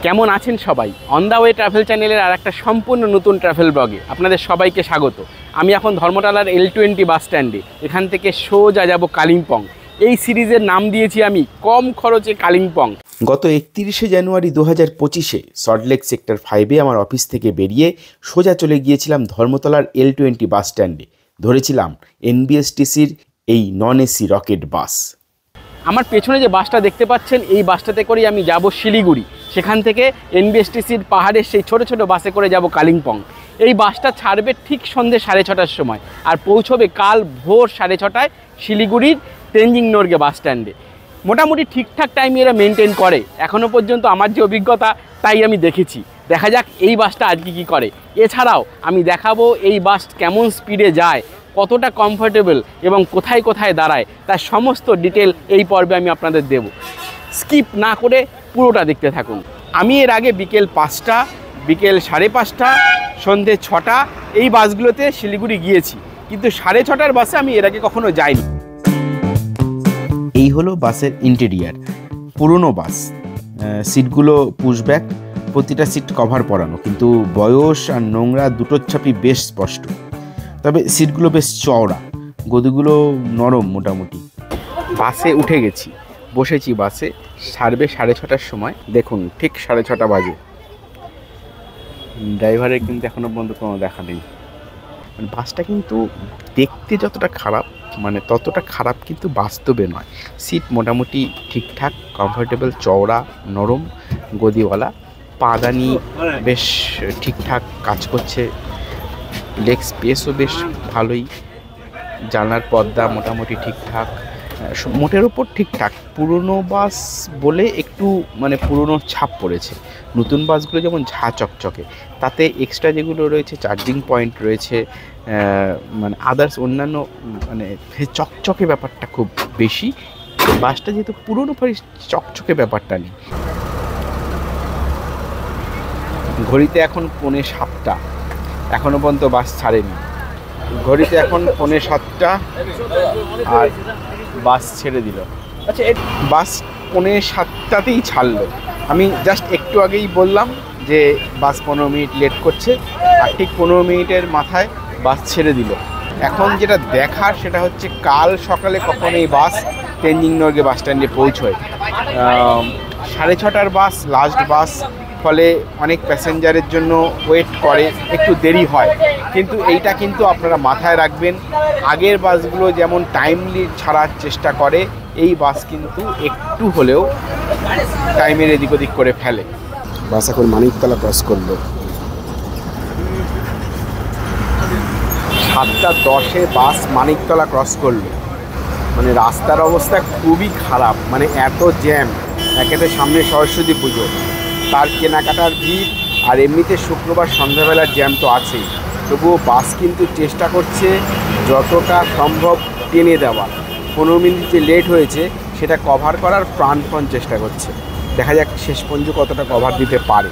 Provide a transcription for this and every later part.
কেমন আছেন সবাই? অন দ্য ওয়ে ট্রাভেল চ্যানেলের আর একটা সম্পূর্ণ নতুন ট্রাভেল ব্লগে আপনাদের সবাইকে স্বাগত। আমি এখন ধর্মতলার L20 বাস স্ট্যান্ডে। এখান থেকে সোজা যাব কালিম্পং। এই সিরিজের নাম দিয়েছি আমি কম খরচে কালিম্পং। গত 31শে জানুয়ারি 2025-এ সল্টলেক সেক্টর 5-এ আমার অফিস থেকে বেরিয়ে সোজা চলে গিয়েছিলাম ধর্মতলার L20 বাস স্ট্যান্ডে। ধরেছিলাম NBSTCর এই নন এসি রকেট বাস। আমার পেছনে যে বাসটা দেখতে পাচ্ছেন, এই বাসটাতে করেই আমি যাব শিলিগুড়ি। সেখান থেকে NBSTCর পাহাড়ের সেই ছোট ছোট বাসে করে যাব কালিম্পং। এই বাসটা ছাড়বে ঠিক সন্ধ্যে 6:30টার সময় আর পৌঁছবে কাল ভোর 6:30টায় শিলিগুড়ির তেনজিং নোরগে বাস স্ট্যান্ডে। মোটামুটি ঠিকঠাক টাইম এরা মেনটেন করে। এখনও পর্যন্ত আমার যে অভিজ্ঞতা তাই আমি দেখেছি। দেখা যাক এই বাসটা আজকে কী করে। এছাড়াও আমি দেখাবো এই বাস কেমন স্পিডে যায়, কতটা কমফোর্টেবল এবং কোথায় কোথায় দাঁড়ায়, তার সমস্ত ডিটেল এই পর্বে আমি আপনাদের দেব। স্কিপ না করে পুরোটা দেখতে থাকুন। আমি এর আগে বিকেল 5টা, বিকেল 5:30, সন্ধে 6টা এই বাসগুলোতে শিলিগুড়ি গিয়েছি, কিন্তু 6:30টার বাসে আমি এর আগে কখনো যাইনি। এই হলো বাসের ইন্টেরিয়ার। পুরনো বাস, সিটগুলো পুশব্যাক, প্রতিটা সিট কভার পরানো, কিন্তু বয়স আর নোংরা দুটোর ছাপই বেশ স্পষ্ট। তবে সিটগুলো বেশ চওড়া, গদিগুলো নরম মোটামুটি। বাসে উঠে গেছি, বসেছি বাসে। ছাড়বে 6:30টার সময়। দেখুন ঠিক 6:30 বাজে। ড্রাইভারের কিন্তু এখনও পর্যন্ত কোনো দেখা নেই। মানে বাসটা কিন্তু দেখতে যতটা খারাপ, মানে ততটা খারাপ কিন্তু বাস্তবে নয়। সিট মোটামুটি ঠিকঠাক, কমফোর্টেবল, চওড়া, নরম, গদিওয়ালা, পাদানি বেশ ঠিকঠাক কাজ করছে, লেগ স্পেসও বেশ ভালোই, জানলার পর্দা মোটামুটি ঠিকঠাক, মোটের ওপর ঠিকঠাক। পুরনো বাস বলে একটু মানে পুরনো ছাপ পড়েছে। নতুন বাসগুলো যেমন ঝা চকচকে, তাতে এক্সট্রা যেগুলো রয়েছে, চার্জিং পয়েন্ট রয়েছে, মানে আদার্স অন্যান্য মানে চকচকে ব্যাপারটা খুব বেশি। বাসটা যেহেতু পুরনো, চকচকে ব্যাপারটা নেই। ঘড়িতে এখন 6:45, এখনও পর্যন্ত বাস ছাড়েনি। ঘড়িতে এখন 6:45 আর বাস ছেড়ে দিল। আচ্ছা, বাস 6:45তেই ছাড়লো। আমি জাস্ট একটু আগেই বললাম যে বাস 15 মিনিট লেট করছে, আর ঠিক 15 মিনিটের মাথায় বাস ছেড়ে দিল। এখন যেটা দেখার সেটা হচ্ছে কাল সকালে কখন এই বাস তেনজিং নোরগে বাস স্ট্যান্ডে পৌঁছয়। 6:30টার বাস লাস্ট বাস, ফলে অনেক প্যাসেঞ্জারের জন্য ওয়েট করে, একটু দেরি হয়। কিন্তু এইটা কিন্তু আপনারা মাথায় রাখবেন, আগের বাসগুলো যেমন টাইমলি ছাড়ার চেষ্টা করে, এই বাস কিন্তু একটু হলেও টাইমের এদিক ওদিক করে ফেলে। বাস এখন মানিকতলা ক্রস করলো। 7:10 বাস মানিকতলা ক্রস করলো। মানে রাস্তার অবস্থা খুবই খারাপ, মানে এত জ্যাম। একেতে সামনে সরস্বতী পুজো, তার কেনাকাটার ভিড়, আর এমনিতে শুক্রবার সন্ধ্যাবেলার জ্যাম তো আছেই। তবুও বাস কিন্তু চেষ্টা করছে যতটা সম্ভব টেনে দেওয়ার। 15 মিনিট যে লেট হয়েছে সেটা কভার করার প্রাণপণ চেষ্টা করছে। দেখা যাক শেষ পর্যন্ত কতটা কভার দিতে পারে।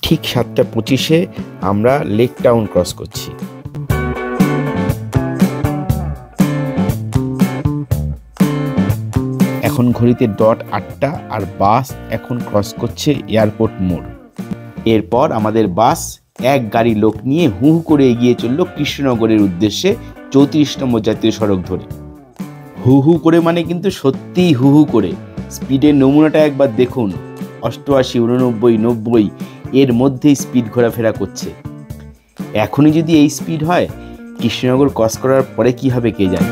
ঠিক 7:25-এ আমরা লেক টাউন ক্রস করছি। এখন ঘড়িতে 8:00 আর বাস এখন ক্রস করছে এয়ারপোর্ট মোড়। এরপর আমাদের বাস এক গাড়ি লোক নিয়ে হু হু করে এগিয়ে চলল কৃষ্ণনগরের উদ্দেশ্যে 34 নম্বর জাতীয় সড়ক ধরে। হু হু করে মানে কিন্তু সত্যিই হু হু করে। স্পিডের নমুনাটা একবার দেখুন, 88, 89, 90 এর মধ্যেই স্পিড ঘোরাফেরা করছে। এখনই যদি এই স্পিড হয়, কৃষ্ণনগর ক্রস করার পরে কি হবে কে জানে।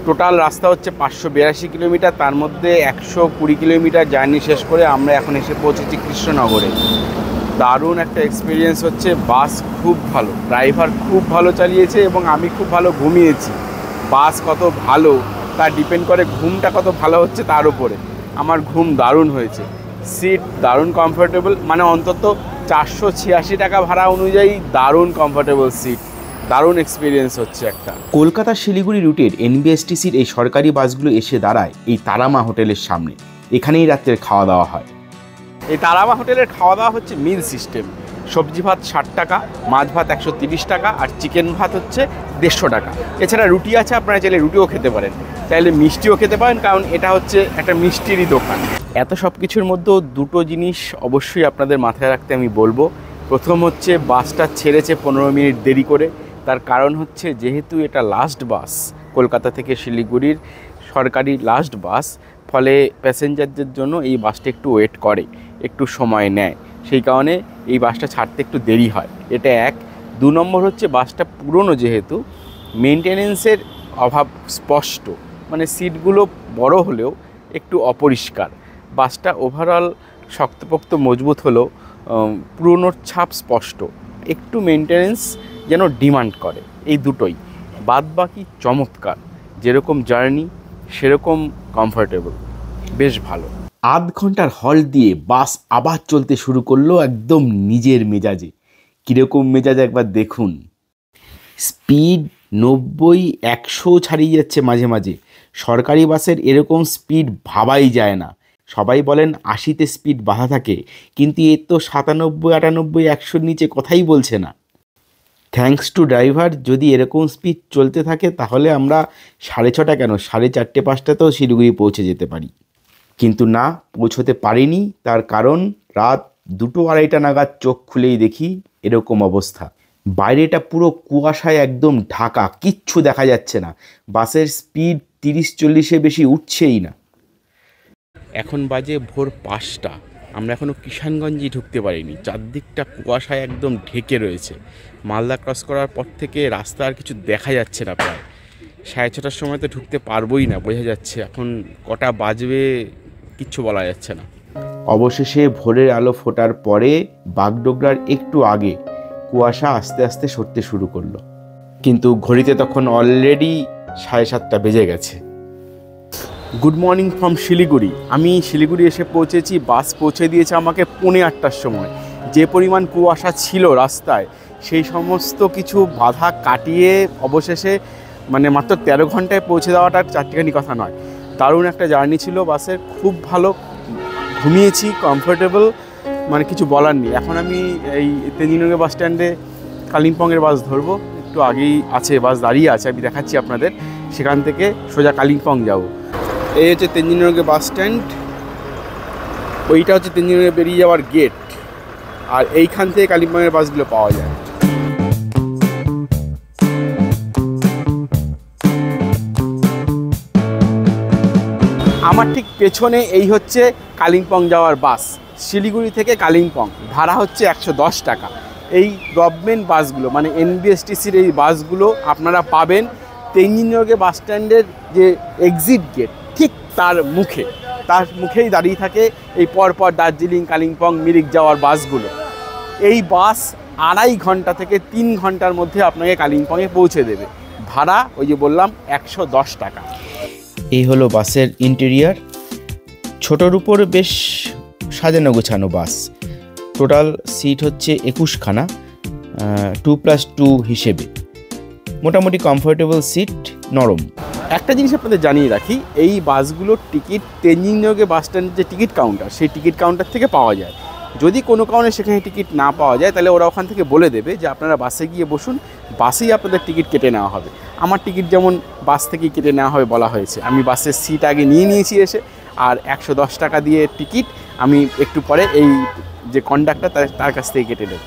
টোটাল রাস্তা হচ্ছে 582 কিলোমিটার, তার মধ্যে 120 কিলোমিটার জার্নি শেষ করে আমরা এখন এসে পৌঁছেছি কৃষ্ণনগরে। দারুণ একটা এক্সপিরিয়েন্স হচ্ছে। বাস খুব ভালো, ড্রাইভার খুব ভালো চালিয়েছে এবং আমি খুব ভালো ঘুমিয়েছি। বাস কত ভালো তা ডিপেন্ড করে ঘুমটা কত ভালো হচ্ছে তার উপরে। আমার ঘুম দারুণ হয়েছে, সিট দারুণ কমফোর্টেবল, মানে অন্তত 486 টাকা ভাড়া অনুযায়ী দারুণ কমফোর্টেবল সিট, দারুণ এক্সপিরিয়েন্স হচ্ছে একটা। কলকাতা শিলিগুড়ি রুটের NBSTCর এই সরকারি বাসগুলো এসে দাঁড়ায় এই তারামা হোটেলের সামনে। এখানেই রাত্রের খাওয়া দাওয়া হয়। এই তারামা হোটেলের খাওয়া দাওয়া হচ্ছে মিল সিস্টেম। সবজি ভাত 60 টাকা, মাছ ভাত 130 টাকা, আর চিকেন ভাত হচ্ছে 150 টাকা। এছাড়া রুটি আছে, আপনারা চাইলে রুটিও খেতে পারেন, চাইলে মিষ্টিও খেতে পারেন, কারণ এটা হচ্ছে একটা মিষ্টিরই দোকান। এত সব কিছুর মধ্যেও দুটো জিনিস অবশ্যই আপনাদের মাথায় রাখতে আমি বলবো। প্রথম হচ্ছে বাসটা ছেড়েছে 15 মিনিট দেরি করে। তার কারণ হচ্ছে যেহেতু এটা লাস্ট বাস, কলকাতা থেকে শিলিগুড়ির সরকারি লাস্ট বাস, ফলে প্যাসেঞ্জারদের জন্য এই বাসটা একটু ওয়েট করে, একটু সময় নেয়, সেই কারণে এই বাসটা ছাড়তে একটু দেরি হয়। এটা এক। 2 নম্বর হচ্ছে বাসটা পুরনো, যেহেতু মেনটেনেন্সের অভাব স্পষ্ট, মানে সিটগুলো বড় হলেও একটু অপরিষ্কার। বাসটা ওভারঅল শক্তপোক্ত মজবুত হলেও পুরনোর ছাপ স্পষ্ট, একটু মেনটেনেন্স যেন ডিমান্ড করে। এই দুটোই, বাদ বাকি চমৎকার, যেরকম জার্নি সেরকম কমফোর্টেবল, বেশ ভালো। আধ ঘন্টার হল্ট দিয়ে বাস আবার চলতে শুরু করলো একদম নিজের মেজাজে। কীরকম মেজাজ একবার দেখুন। স্পিড 90-100 ছাড়িয়ে যাচ্ছে মাঝে মাঝে। সরকারি বাসের এরকম স্পিড ভাবাই যায় না। সবাই বলেন 80-তে স্পিড বাধা থাকে, কিন্তু এর তো 97-98-100-র নিচে কথাই বলছে না। Thanks to driver. যদি এরকম স্পিড চলতে থাকে তাহলে আমরা 6:30 কেন 4:30-5টাতেও শিলিগুড়ি পৌঁছে যেতে পারি, কিন্তু না, পৌঁছতে পারিনি। তার কারণ রাত 2-2:30 নাগাদ চোখ খুলেই দেখি এরকম অবস্থা। বাইরেটা পুরো কুয়াশায় একদম ঢাকা, কিচ্ছু দেখা যাচ্ছে না। বাসের স্পিড 30-40-এ বেশি উঠছেই না। এখন বাজে ভোর 5টা। আমরা এখনও কিষানগঞ্জে ঢুকতে পারিনি, চারদিকটা কুয়াশায় একদম ঢেকে রয়েছে। মালদা ক্রস করার পর থেকে রাস্তা আর কিছু দেখা যাচ্ছে না। প্রায় 6:30টার সময় তো ঢুকতে পারবোই না, বোঝা যাচ্ছে। এখন কটা বাজবে কিচ্ছু বলা যাচ্ছে না। অবশেষে ভোরের আলো ফোটার পরে বাগডোগরার একটু আগে কুয়াশা আস্তে আস্তে সরতে শুরু করলো, কিন্তু ঘড়িতে তখন অলরেডি 7:30 বেজে গেছে। Good morning from Siliguri. আমি শিলিগুড়ি এসে পৌঁছেছি, বাস পৌঁছে দিয়েছে আমাকে 8:45টার সময়। যে পরিমাণ কুয়াশা ছিল রাস্তায়, সেই সমস্ত কিছু বাধা কাটিয়ে অবশেষে মানে মাত্র 13 ঘন্টায় পৌঁছে দেওয়াটা চারটিখানি কথা নয়। দারুণ একটা জার্নি ছিল বাসের, খুব ভালো ঘুমিয়েছি, কমফোর্টেবল, মানে কিছু বলার নেই। এখন আমি এই তেঞ্জিনগর বাস স্ট্যান্ডে কালিম্পংয়ের বাস ধরবো। একটু আগেই আছে বাস দাঁড়িয়ে আছে, আমি দেখাচ্ছি আপনাদের। সেখান থেকে সোজা কালিম্পং যাব। এই হচ্ছে তেঞ্জিনগর বাস স্ট্যান্ড, ওইটা হচ্ছে তেঞ্জিনগরে বেরিয়ে যাওয়ার গেট, আর এইখান থেকে কালিম্পংয়ের বাসগুলো পাওয়া যায়। আমার ঠিক পেছনে এই হচ্ছে কালিম্পং যাওয়ার বাস। শিলিগুড়ি থেকে কালিম্পং ভাড়া হচ্ছে 110 টাকা। এই গভর্নমেন্ট বাসগুলো মানে এনবিএসটিসির এই বাসগুলো আপনারা পাবেন তেঞ্জিনগর বাস স্ট্যান্ডের যে এক্সিট গেট ঠিক তার মুখেই দাঁড়িয়ে থাকে এই পরপর দার্জিলিং, কালিম্পং, মিরিক যাওয়ার বাসগুলো। এই বাস 2.5 ঘন্টা থেকে 3 ঘন্টার মধ্যে আপনাকে কালিম্পংয়ে পৌঁছে দেবে। ভাড়া ওই যে বললাম 110 টাকা। এই হলো বাসের ইন্টেরিয়ার। ছোটোর উপর বেশ সাজানো গোছানো বাস। টোটাল সিট হচ্ছে 21খানা, 2+2 হিসেবে। মোটামুটি কমফোর্টেবল সিট, নরম। একটা জিনিস আপনাদের জানিয়ে রাখি, এই বাসগুলোর টিকিট তেঞ্জিনগর বাস স্ট্যান্ডের যে টিকিট কাউন্টার, সেই টিকিট কাউন্টার থেকে পাওয়া যায়। যদি কোনো কারণে সেখানে টিকিট না পাওয়া যায়, তাহলে ওরা ওখান থেকে বলে দেবে যে আপনারা বাসে গিয়ে বসুন, বাসেই আপনাদের টিকিট কেটে নেওয়া হবে। আমার টিকিট যেমন বাস থেকেই কেটে নেওয়া হবে বলা হয়েছে। আমি বাসের সিট আগে নিয়ে নিয়েছি এসে, আর 110 টাকা দিয়ে টিকিট আমি একটু পরে এই যে কন্ডাক্টর তার কাছ থেকে কেটে নেব।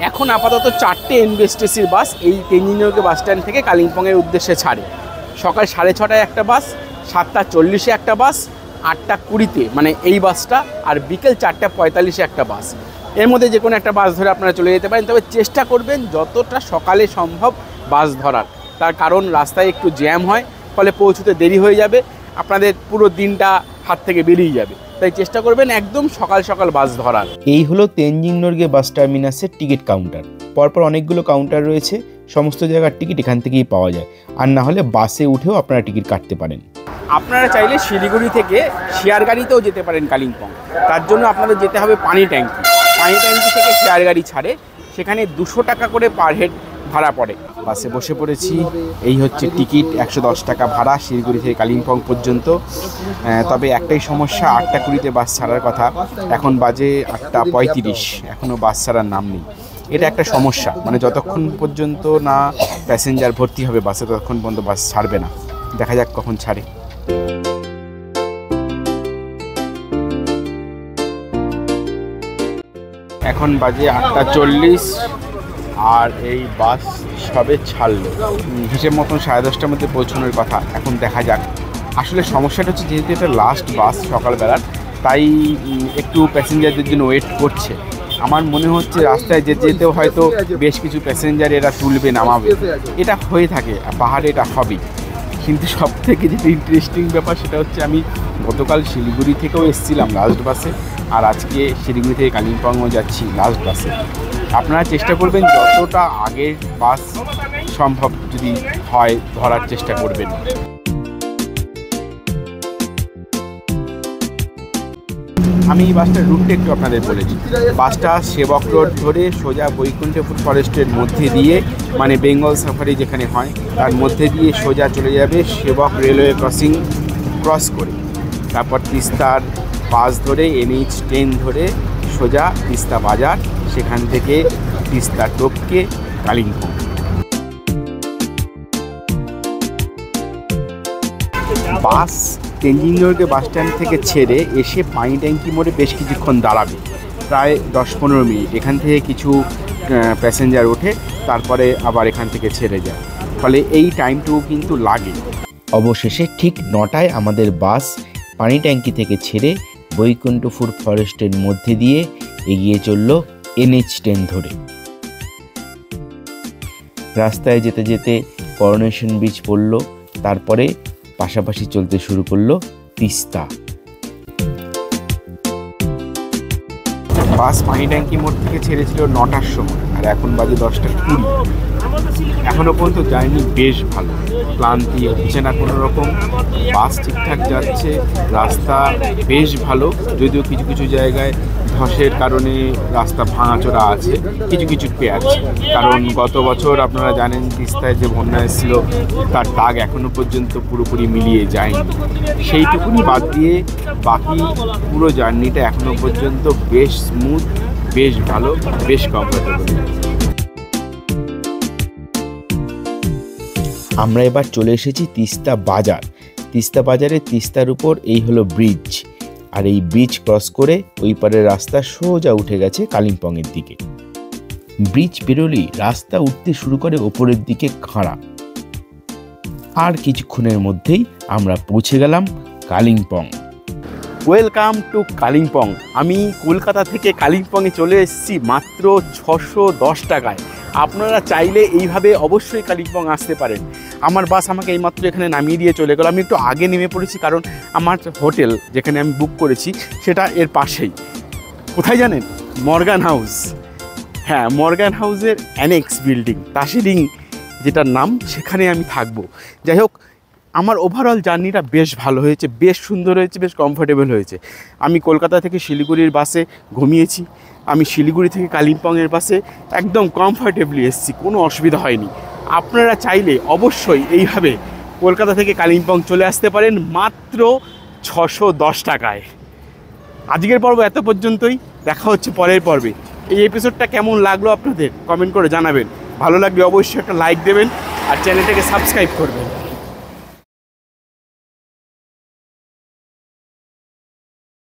এখন আপাতত 4টে এনবিএসটিসির বাস এই তেঞ্জিনগর বাস স্ট্যান্ড থেকে কালিম্পংয়ের উদ্দেশ্যে ছাড়ে। সকাল 6:30টায় একটা বাস, 7:40-এ একটা বাস, 8:20-তে মানে এই বাসটা, আর বিকেল 4:45-এ একটা বাস। এর মধ্যে যে কোনো একটা বাস ধরে আপনারা চলে যেতে পারেন, তবে চেষ্টা করবেন যতটা সকালে সম্ভব বাস ধরার। তার কারণ রাস্তায় একটু জ্যাম হয়, ফলে পৌঁছতে দেরি হয়ে যাবে, আপনাদের পুরো দিনটা হাত থেকে বেরিয়ে যাবে। তাই চেষ্টা করবেন একদম সকাল সকাল বাস ধরার। এই হলো তেঞ্জিনগর বাস টার্মিনাসের টিকিট কাউন্টার। পরপর অনেকগুলো কাউন্টার রয়েছে, সমস্ত জায়গার টিকিট এখান থেকেই পাওয়া যায়। আর না হলে বাসে উঠেও আপনারা টিকিট কাটতে পারেন। আপনারা চাইলে শিলিগুড়ি থেকে শেয়ার গাড়িতেও যেতে পারেন কালিম্পং। তার জন্য আপনাদের যেতে হবে পানি ট্যাঙ্কি। পানি ট্যাঙ্কি থেকে শেয়ার গাড়ি ছাড়ে, সেখানে 200 টাকা করে পার হেড ভাড়া পড়ে। বাসে বসে পড়েছি, এই হচ্ছে টিকিট, 110 টাকা ভাড়া শিলিগুড়ি থেকে কালিম্পং পর্যন্ত। তবে একটাই সমস্যা, 8:20 বাস ছাড়ার কথা, এখন বাজে 8:35, এখনও বাস ছাড়ার নাম নেই। এটা একটা সমস্যা, মানে যতক্ষণ পর্যন্ত না প্যাসেঞ্জার ভর্তি হবে বাসে ততক্ষণ পর্যন্ত বাস ছাড়বে না। দেখা যাক কখন ছাড়ে। এখন বাজে 8:40 আর এই বাস সবে ছাড়লো। হিসেব মতন 10:30টার মধ্যে পৌঁছানোর কথা। এখন দেখা যাক। আসলে সমস্যাটা হচ্ছে যেহেতু এটা লাস্ট বাস সকালবেলার, তাই একটু প্যাসেঞ্জারদের জন্য ওয়েট করছে। আমার মনে হচ্ছে রাস্তায় যেতে যেতেও হয়তো বেশ কিছু প্যাসেঞ্জার এরা তুলবে, নামাবে, এটা হয়ে থাকে পাহাড়ে, এটা হবেই। কিন্তু সব থেকে যেটা ইন্টারেস্টিং ব্যাপার সেটা হচ্ছে আমি গতকাল শিলিগুড়ি থেকেও এসেছিলাম লাস্ট বাসে, আর আজকে শিলিগুড়ি থেকে কালিম্পংও যাচ্ছি লাস্ট বাসে। আপনারা চেষ্টা করবেন যতটা আগের বাস সম্ভব যদি হয় ধরার চেষ্টা করবেন। আমি এই বাসটার রুটটা একটু আপনাদের বলেছি। বাসটা সেবক রোড ধরে সোজা বৈকুণ্ঠপুর ফরেস্টের মধ্যে দিয়ে, মানে বেঙ্গল সাফারি যেখানে হয় তার মধ্যে দিয়ে সোজা চলে যাবে সেবক রেলওয়ে ক্রস করে, তারপর তিস্তার বাস ধরে NH10 ধরে সোজা তিস্তা বাজার, সেখান থেকে তিস্তা টপকে কালিম্পং। বাস তেঞ্জিং নর্গে বাস স্ট্যান্ড থেকে ছেড়ে এসে পানি ট্যাঙ্কি মোড়ে বেশ কিছুক্ষণ দাঁড়াবে, প্রায় 10-15 মিনিট। এখান থেকে কিছু প্যাসেঞ্জার ওঠে, তারপরে আবার এখান থেকে ছেড়ে যায়, ফলে এই টাইমটুকু কিন্তু লাগে। অবশেষে ঠিক 9টায় আমাদের বাস পানি ট্যাঙ্কি থেকে ছেড়ে বৈকুণ্ঠপুর ফরেস্টের মধ্যে দিয়ে এগিয়ে চলল NH10 ধরে। রাস্তায় যেতে যেতে করোনেশন ব্রিজ পড়ল, তারপরে পাশাপাশি চলতে শুরু করলো তিস্তা। বাস পানি ট্যাঙ্কি মোড় থেকে ছেড়েছিল 9টার সময়, আর এখন বাজে 10:20। এখনও পর্যন্ত জার্নি বেশ ভালো, ক্লান্তি হচ্ছে না কোনো রকম। বাস ঠিকঠাক যাচ্ছে, রাস্তা বেশ ভালো, যদিও কিছু কিছু জায়গায় ধসের কারণে রাস্তা ভাঙাচোরা আছে, কিছু কিছু প্যাচ। কারণ গত বছর আপনারা জানেন তিস্তায় যে বন্যা এসেছিল তার দাগ এখনও পর্যন্ত পুরোপুরি মিলিয়ে যায়নি। সেইটুকুনি বাদ দিয়ে বাকি পুরো জার্নিটা এখনও পর্যন্ত বেশ স্মুথ, বেশ ভালো, বেশ কমফোর্টেবল। আমরা এবার চলে এসেছি তিস্তা বাজার। তিস্তা বাজারে তিস্তার উপর এই হলো ব্রিজ, আর এই ব্রিজ ক্রস করে ওই পারের রাস্তা সোজা উঠে গেছে কালিম্পংয়ের দিকে। ব্রিজ পেরোলেই রাস্তা উঠতে শুরু করে ওপরের দিকে খাড়া। আর কিছুক্ষণের মধ্যেই আমরা পৌঁছে গেলাম কালিম্পং। Welcome to Kalimpong. আমি কলকাতা থেকে কালিম্পংয়ে চলে এসেছি মাত্র 610 টাকায়। আপনারা চাইলে এইভাবে অবশ্যই কালিম্পং আসতে পারেন। আমার বাস আমাকে এইমাত্র এখানে নামিয়ে দিয়ে চলে গেল। আমি একটু আগে নেমে পড়েছি, কারণ আমার হোটেল যেখানে আমি বুক করেছি সেটা এর পাশেই। কোথায় জানেন? Morgan house. হ্যাঁ, মর্গান হাউসের অ্যানেক্স বিল্ডিং, তাসিরিং যেটার নাম, সেখানে আমি থাকবো। যাই হোক, আমার ওভারঅল জার্নিটা বেশ ভালো হয়েছে, বেশ সুন্দর হয়েছে, বেশ কমফোর্টেবল হয়েছে। আমি কলকাতা থেকে শিলিগুড়ির বাসে ঘুমিয়েছি, আমি শিলিগুড়ি থেকে কালিম্পংয়ের বাসে একদম কমফোর্টেবলি এসেছি, কোনো অসুবিধা হয়নি। আপনারা চাইলে অবশ্যই এইভাবে কলকাতা থেকে কালিম্পং চলে আসতে পারেন মাত্র 610 টাকায়। আজকের পর্ব এত পর্যন্তই, দেখা হচ্ছে পরের পর্বে। এই এপিসোডটা কেমন লাগলো আপনাদের কমেন্ট করে জানাবেন। ভালো লাগলে অবশ্যই একটা লাইক দেবেন আর চ্যানেলটাকে সাবস্ক্রাইব করবেন।